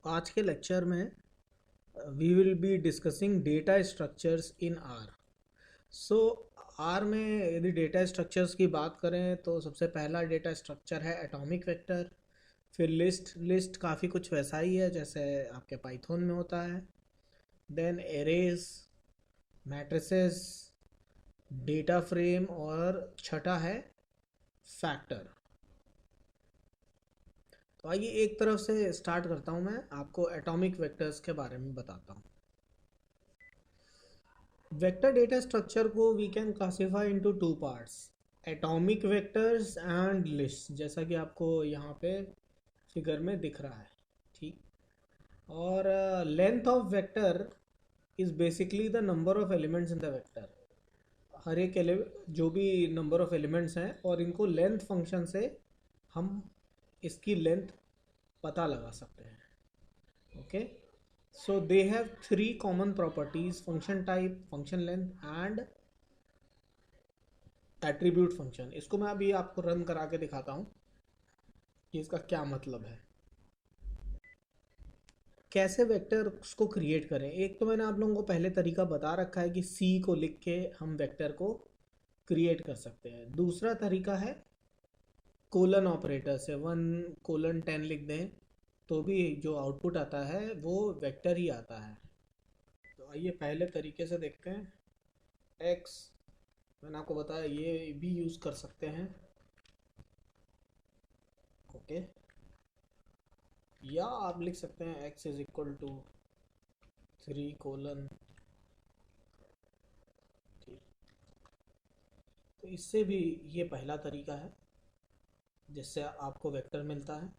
आज के लेक्चर में we will be discussing data structures in R. So R में यदि डेटा स्ट्रक्चर्स की बात करें तो सबसे पहला डेटा स्ट्रक्चर है एटॉमिक वेक्टर। फिर लिस्ट काफ़ी कुछ वैसा ही है जैसे आपके पाइथन में होता है। Then arrays, matrices, data frame और छठा है फैक्टर। तो आइए एक तरफ से स्टार्ट करता हूँ, मैं आपको एटॉमिक वेक्टर्स के बारे में बताता हूँ। वेक्टर डेटा स्ट्रक्चर को we can classify into two parts, atomic vectors and list, जैसा कि आपको यहाँ पे फिगर में दिख रहा है। ठीक। और length of vector is basically the number of elements in the vector. हर एक जो भी नंबर ऑफ एलिमेंट्स हैं और इनको लेंथ फंक्शन से हम इसकी लेंथ पता लगा सकते हैं। Okay, so they have three common properties: function type, function length and attribute function। इसको मैं अभी आपको रन करा के दिखाता हूँ कि इसका क्या मतलब है, कैसे वेक्टर को क्रिएट करें। एक तो मैंने आप लोगों को पहले तरीका बता रखा है कि सी को लिख के हम वेक्टर को क्रिएट कर सकते हैं। दूसरा तरीका है कोलन ऑपरेटर से 1:10 लिख दें तो भी जो आउटपुट आता है वो वेक्टर ही आता है। तो आइए पहले तरीके से देखते हैं। एक्स, मैंने आपको बताया ये भी यूज़ कर सकते हैं। ओके, या आप लिख सकते हैं एक्स इज इक्वल टू 3:। ठीक। तो इससे भी ये पहला तरीका है जिससे आपको वेक्टर मिलता है।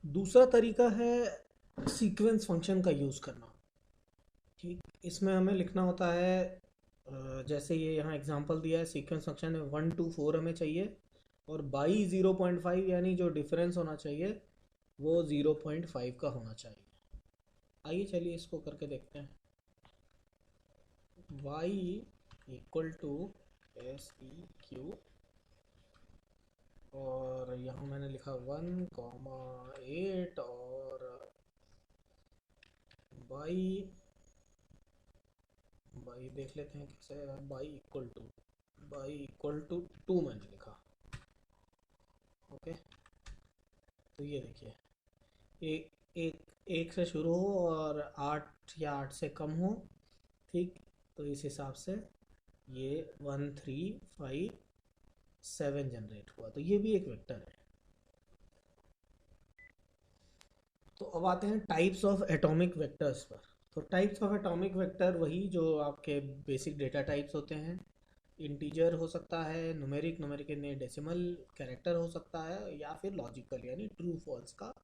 दूसरा तरीका है सीक्वेंस फंक्शन का यूज़ करना। ठीक, इसमें हमें लिखना होता है जैसे ये यहाँ एग्जांपल दिया है, सीक्वेंस फंक्शन है 1 to 4 हमें चाहिए और बाई 0.5 यानी जो डिफरेंस होना चाहिए वो 0.5 का होना चाहिए। आइए चलिए इसको करके देखते हैं। y इक्वल टू SEQ और यहाँ मैंने लिखा 1,8 और y देख लेते हैं कैसे है। y इक्वल टू 2 मैंने लिखा। ओके, तो ये देखिए एक एक एक से शुरू हो और 8 या 8 से कम हो। ठीक, तो इस हिसाब से ये 1, 3, 5, 7 जनरेट हुआ, तो ये भी एक वेक्टर है। तो अब आते हैं टाइप्स ऑफ एटॉमिक वेक्टर्स पर। तो टाइप्स ऑफ एटॉमिक वेक्टर वही जो आपके बेसिक डेटा टाइप्स होते हैं। इंटीजर हो सकता है, न्यूमेरिक, न्यूमेरिक के डेसिमल, कैरेक्टर हो सकता है, या फिर लॉजिकल यानी ट्रू फॉल्स का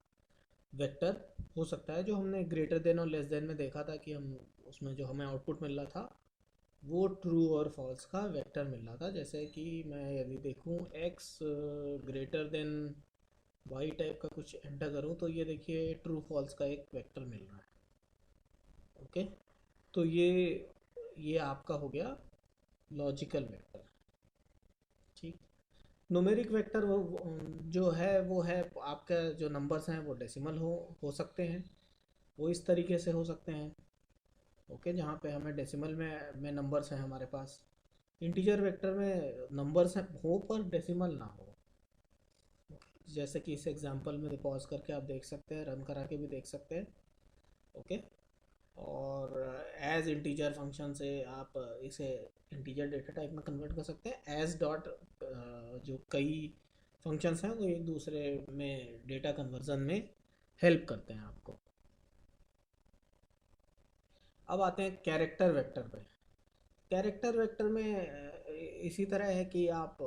वेक्टर हो सकता है। जो हमने ग्रेटर देन और लेस देन में देखा था कि हम उसमें जो हमें आउटपुट मिल रहा था वो ट्रू और फॉल्स का वेक्टर मिल रहा था। जैसे कि मैं यदि देखूं x greater than y type का कुछ एंटर करूं तो ये देखिए ट्रू फॉल्स का एक वेक्टर मिल रहा है। ओके, तो ये आपका हो गया लॉजिकल वेक्टर। ठीक। न्यूमेरिक वेक्टर जो है वो है आपका जो नंबर्स हैं वो डेसिमल हो सकते हैं, वो इस तरीके से हो सकते हैं। ओके, जहाँ पे हमें डेसिमल में नंबर्स हैं हमारे पास। इंटीजर वेक्टर में नंबर्स हैं हो पर डेसिमल ना हो, जैसे कि इस एग्जांपल में पॉज करके आप देख सकते हैं, रन करा के भी देख सकते हैं। ओके, और एज इंटीजर फंक्शन से आप इसे इंटीजर डेटा टाइप में कन्वर्ट कर सकते हैं। एज डॉट जो कई फंक्शंस हैं वो एक दूसरे में डेटा कन्वर्जन में हेल्प करते हैं आपको। अब आते हैं कैरेक्टर वेक्टर पे। कैरेक्टर वेक्टर में इसी तरह है कि आप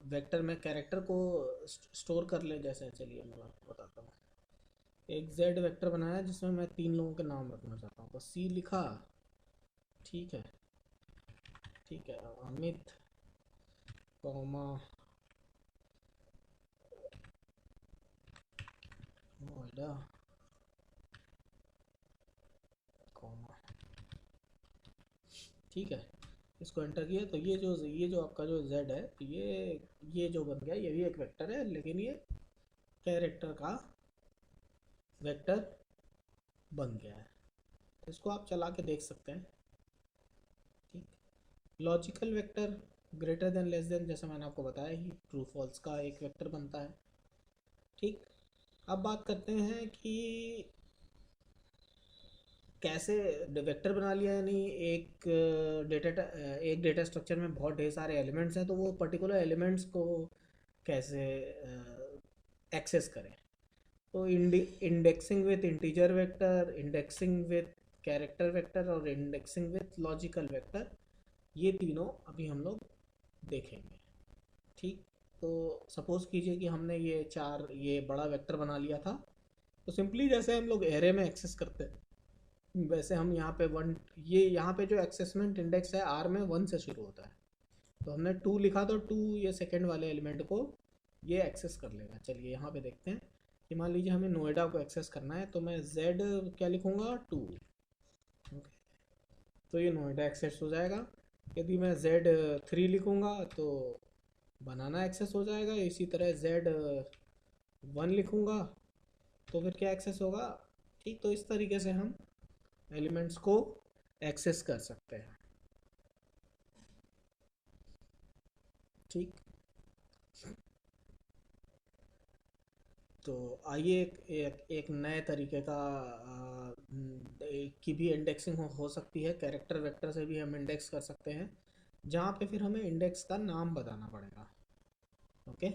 वेक्टर में कैरेक्टर को स्टोर कर लें। जैसे चलिए मैं आपको बताता हूँ। एक जेड वेक्टर बनाया जिसमें मैं 3 लोगों के नाम रखना चाहता हूँ, तो सी लिखा। ठीक है, ठीक है, अमित, कॉमा, नोएडा, कॉमा, ठीक है, इसको एंटर किया तो ये जो आपका जो z है, तो ये जो बन गया, ये भी एक वेक्टर है, लेकिन ये कैरेक्टर का वेक्टर बन गया है। तो इसको आप चला के देख सकते हैं। ठीक, logical vector greater than less than, जैसे मैंने आपको बताया ही, ट्रू फॉल्स का एक वेक्टर बनता है। ठीक, अब बात करते हैं कि कैसे वेक्टर बना लिया, यानी एक डेटा स्ट्रक्चर में बहुत ढेर सारे एलिमेंट्स हैं, तो वो पर्टिकुलर एलिमेंट्स को कैसे एक्सेस करें। तो indexing with integer vector, indexing with character vector और इंडेक्सिंग विथ लॉजिकल वेक्टर, ये तीनों अभी हम लोग देखेंगे। ठीक, तो सपोज़ कीजिए कि हमने ये बड़ा वेक्टर बना लिया था। तो सिंपली जैसे हम लोग एरे में एक्सेस करते हैं, वैसे हम यहाँ पे यहाँ पे जो एक्सेसमेंट इंडेक्स है आर में 1 से शुरू होता है। तो हमने 2 लिखा, तो 2 ये सेकेंड वाले एलिमेंट को ये एक्सेस कर लेगा। चलिए यहाँ पे देखते हैं कि मान लीजिए हमें नोएडा को एक्सेस करना है, तो मैं z क्या लिखूँगा, 2। ओके, तो ये नोएडा एक्सेस हो जाएगा। यदि मैं z3 लिखूँगा तो बनाना एक्सेस हो जाएगा। इसी तरह z1 लिखूँगा तो फिर क्या एक्सेस होगा। ठीक, तो इस तरीके से हम एलिमेंट्स को एक्सेस कर सकते हैं। ठीक, तो आइए एक नए तरीके का की भी इंडेक्सिंग हो सकती है। कैरेक्टर वेक्टर से भी हम इंडेक्स कर सकते हैं, जहाँ पे फिर हमें इंडेक्स का नाम बताना पड़ेगा। ओके,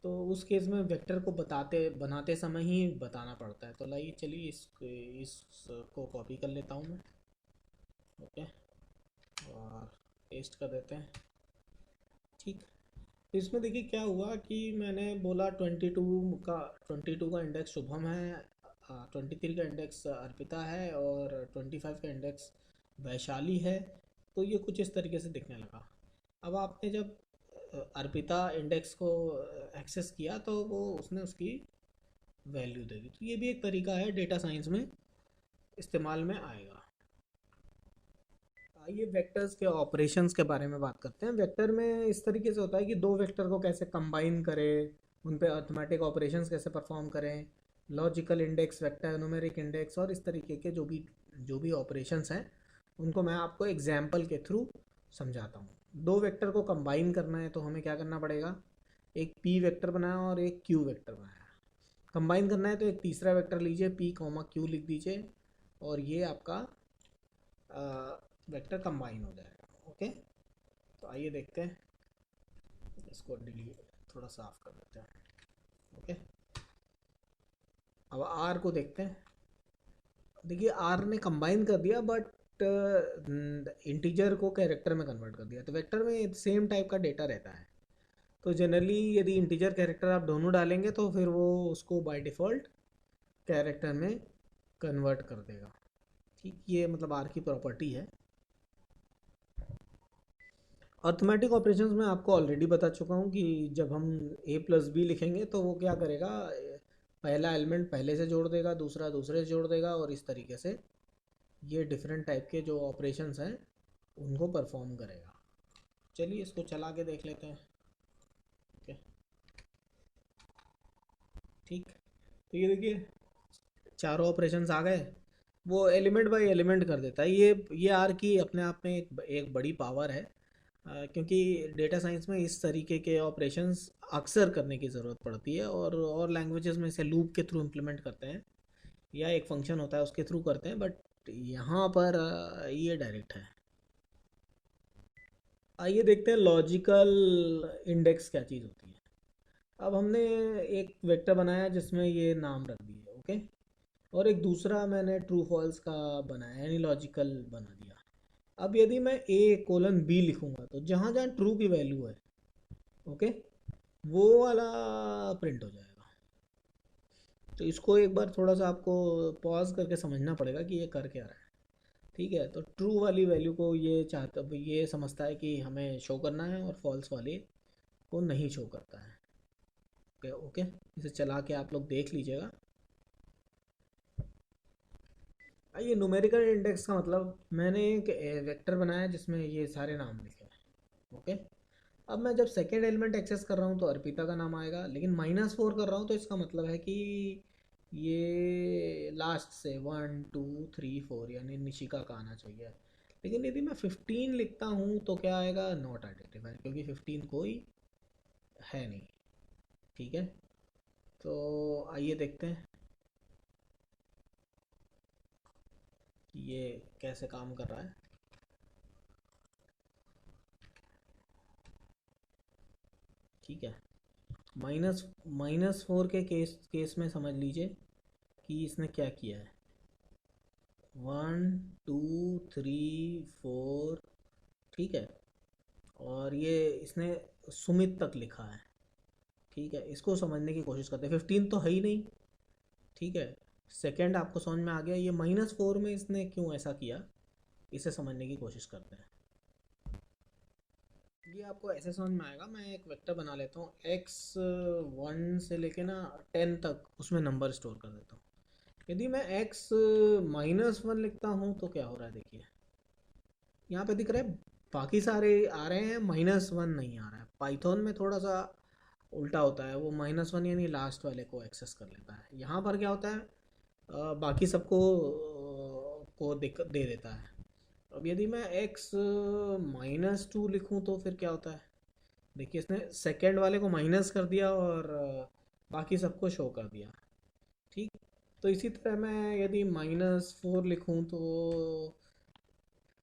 तो उस केस में वेक्टर को बनाते समय ही बताना पड़ता है। तो लाइए, चलिए इसको कॉपी कर लेता हूँ मैं। ओके, और पेस्ट कर देते हैं। ठीक, तो इसमें देखिए क्या हुआ कि मैंने बोला 22 का इंडेक्स शुभम है, 23 का इंडेक्स अर्पिता है और 25 का इंडेक्स वैशाली है। तो ये कुछ इस तरीके से दिखने लगा। अब आपने जब अर्पिता इंडेक्स को एक्सेस किया, तो वो उसने उसकी वैल्यू दे दी। तो ये भी एक तरीका है, डेटा साइंस में इस्तेमाल में आएगा। आइए वेक्टर्स के ऑपरेशंस के बारे में बात करते हैं। वेक्टर में इस तरीके से होता है कि दो वेक्टर को कैसे कंबाइन करें, उन पे अर्थमेटिक ऑपरेशंस कैसे परफॉर्म करें, logical index, vector numeric index और इस तरीके के जो भी ऑपरेशंस हैं, उनको मैं आपको एग्जाम्पल के थ्रू समझाता हूँ। दो वेक्टर को कंबाइन करना है तो हमें क्या करना पड़ेगा, एक पी वेक्टर बनाया और एक क्यू वेक्टर बनाया। कंबाइन करना है तो एक तीसरा वेक्टर लीजिए, पी कॉमा क्यू लिख दीजिए, और ये आपका वेक्टर कंबाइन हो जाएगा। ओके, तो आइए देखते हैं, इसको डिलीट थोड़ा साफ कर देते हैं। ओके, अब आर को देखते हैं। देखिए आर ने कंबाइन कर दिया, बट इंटीजर को कैरेक्टर में कन्वर्ट कर दिया। तो वेक्टर में सेम टाइप का डेटा रहता है। तो जनरली यदि इंटीजर कैरेक्टर आप दोनों डालेंगे तो फिर वो उसको बाय डिफ़ॉल्ट कैरेक्टर में कन्वर्ट कर देगा। ठीक, ये मतलब आर की प्रॉपर्टी है। अर्थमेटिक ऑपरेशंस में आपको ऑलरेडी बता चुका हूँ कि जब हम ए प्लस बी लिखेंगे तो वो क्या करेगा, पहला एलिमेंट पहले से जोड़ देगा, दूसरा दूसरे से जोड़ देगा, और इस तरीके से ये डिफरेंट टाइप के जो ऑपरेशंस हैं उनको परफॉर्म करेगा। चलिए इसको चला के देख लेते हैं। ओके, ठीक, तो ये देखिए चारों ऑपरेशंस आ गए। वो एलिमेंट बाय एलिमेंट कर देता है। ये आर की अपने आप में एक बड़ी पावर है, क्योंकि डेटा साइंस में इस तरीके के ऑपरेशंस अक्सर करने की ज़रूरत पड़ती है, और लैंग्वेजेस में इसे लूप के थ्रू इम्प्लीमेंट करते हैं, या एक फंक्शन होता है उसके थ्रू करते हैं, बट यहाँ पर ये डायरेक्ट है। आइए देखते हैं लॉजिकल इंडेक्स क्या चीज़ होती है। अब हमने एक वेक्टर बनाया जिसमें ये नाम रख दिए, ओके, और एक दूसरा मैंने ट्रू फॉल्स का बनाया, यानी लॉजिकल बना दिया। अब यदि मैं ए कोलन बी लिखूंगा तो जहाँ जहाँ ट्रू की वैल्यू है, ओके, वो वाला प्रिंट हो जाएगा। तो इसको एक बार थोड़ा सा आपको पॉज करके समझना पड़ेगा कि ये कर क्या रहा है। ठीक है, तो ट्रू वाली वैल्यू को ये समझता है कि हमें शो करना है, और फॉल्स वाली को नहीं शो करता है। ओके ओके, इसे चला के आप लोग देख लीजिएगा। ये न्यूमेरिकल इंडेक्स का मतलब मैंने एक वेक्टर बनाया जिसमें ये सारे नाम लिखे हैं। ओके। अब मैं जब सेकेंड एलिमेंट एक्सेस कर रहा हूँ तो अर्पिता का नाम आएगा, लेकिन -4 कर रहा हूँ तो इसका मतलब है कि ये लास्ट से 1 2 3 4 यानी निशिका का आना चाहिए। लेकिन यदि मैं 15 लिखता हूँ तो क्या आएगा? नॉट आइडेंटिफाइड, क्योंकि 15 कोई है नहीं। ठीक है, तो आइए देखते हैं कि ये कैसे काम कर रहा है। ठीक है, -4 के केस में समझ लीजिए कि इसने क्या किया है। 1 2 3 4, ठीक है, और ये इसने सुमित तक लिखा है। ठीक है, इसको समझने की कोशिश करते हैं। 15 तो है ही नहीं। ठीक है, सेकंड आपको समझ में आ गया। ये -4 में इसने क्यों ऐसा किया, इसे समझने की कोशिश करते हैं। ये आपको ऐसे समझ में आएगा। मैं एक वेक्टर बना लेता हूँ, x 1 से लेके ना 10 तक उसमें नंबर स्टोर कर देता हूँ। यदि मैं x -1 लिखता हूँ तो क्या हो रहा है देखिए, यहाँ पे दिख रहा है बाकी सारे आ रहे हैं, -1 नहीं आ रहा है। पाइथन में थोड़ा सा उल्टा होता है, वो -1 यानी लास्ट वाले को एक्सेस कर लेता है। यहाँ पर क्या होता है, बाकी सबको दे देता है। अब यदि मैं x -2 लिखूं तो फिर क्या होता है? देखिए, इसने सेकेंड वाले को माइनस कर दिया और बाकी सबको शो कर दिया। ठीक, तो इसी तरह मैं यदि -4 लिखूं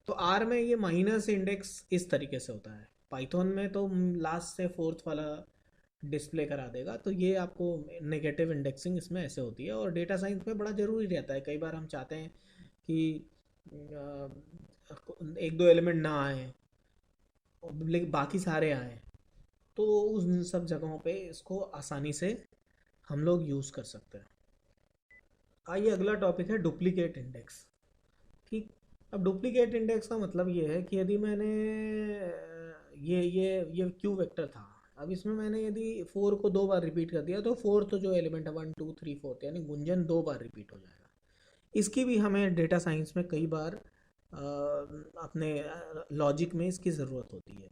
तो आर में ये माइनस इंडेक्स इस तरीके से होता है। पाइथन में तो लास्ट से फोर्थ वाला डिस्प्ले करा देगा। तो ये आपको नेगेटिव इंडेक्सिंग इसमें ऐसे होती है, और डेटा साइंस में बड़ा ज़रूरी रहता है। कई बार हम चाहते हैं कि एक दो एलिमेंट ना आए लेकिन बाकी सारे आए, तो उन सब जगहों पे इसको आसानी से हम लोग यूज़ कर सकते हैं। आइए, अगला टॉपिक है डुप्लीकेट इंडेक्स। ठीक, अब डुप्लीकेट इंडेक्स का मतलब ये है कि यदि मैंने ये क्यू वेक्टर था। अब इसमें मैंने यदि 4 को 2 बार रिपीट कर दिया तो फोर्थ जो एलिमेंट है 1 2 3 4 यानी गुंजन 2 बार रिपीट हो जाएगा। इसकी भी हमें डेटा साइंस में कई बार अपने लॉजिक में इसकी ज़रूरत होती है।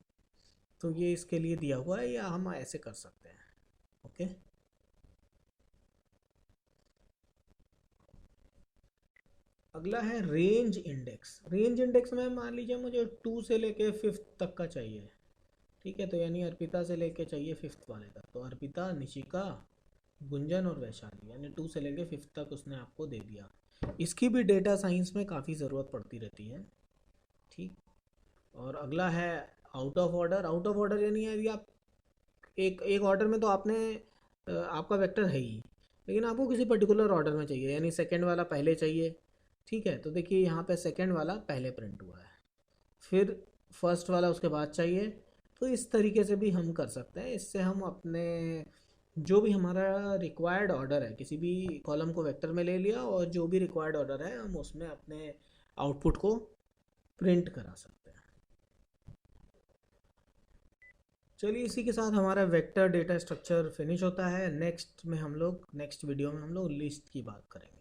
तो ये इसके लिए दिया हुआ है, या हम ऐसे कर सकते हैं। ओके। अगला है रेंज इंडेक्स। रेंज इंडेक्स में मान लीजिए मुझे 2 से लेके 5th तक का चाहिए। ठीक है, तो यानी अर्पिता से लेके चाहिए 5th वाले तक। तो अर्पिता, निशिका, गुंजन और वैशाली, यानी 2 से लेके 5th तक उसने आपको दे दिया। इसकी भी डेटा साइंस में काफ़ी ज़रूरत पड़ती रहती है। ठीक, और अगला है out of order. Out of order यानी यदि आप एक एक ऑर्डर में तो आपने आपका वेक्टर है ही, लेकिन आपको किसी पर्टिकुलर ऑर्डर में चाहिए, यानी सेकंड वाला पहले चाहिए। ठीक है, तो देखिए यहाँ पे सेकंड वाला पहले प्रिंट हुआ है, फिर फर्स्ट वाला उसके बाद चाहिए। तो इस तरीके से भी हम कर सकते हैं। इससे हम अपने जो भी हमारा रिक्वायर्ड ऑर्डर है, किसी भी कॉलम को वेक्टर में ले लिया और जो भी रिक्वायर्ड ऑर्डर है हम उसमें अपने आउटपुट को प्रिंट करा सकते हैं। चलिए, इसी के साथ हमारा वेक्टर डेटा स्ट्रक्चर फिनिश होता है। नेक्स्ट वीडियो में हम लोग लिस्ट की बात करेंगे।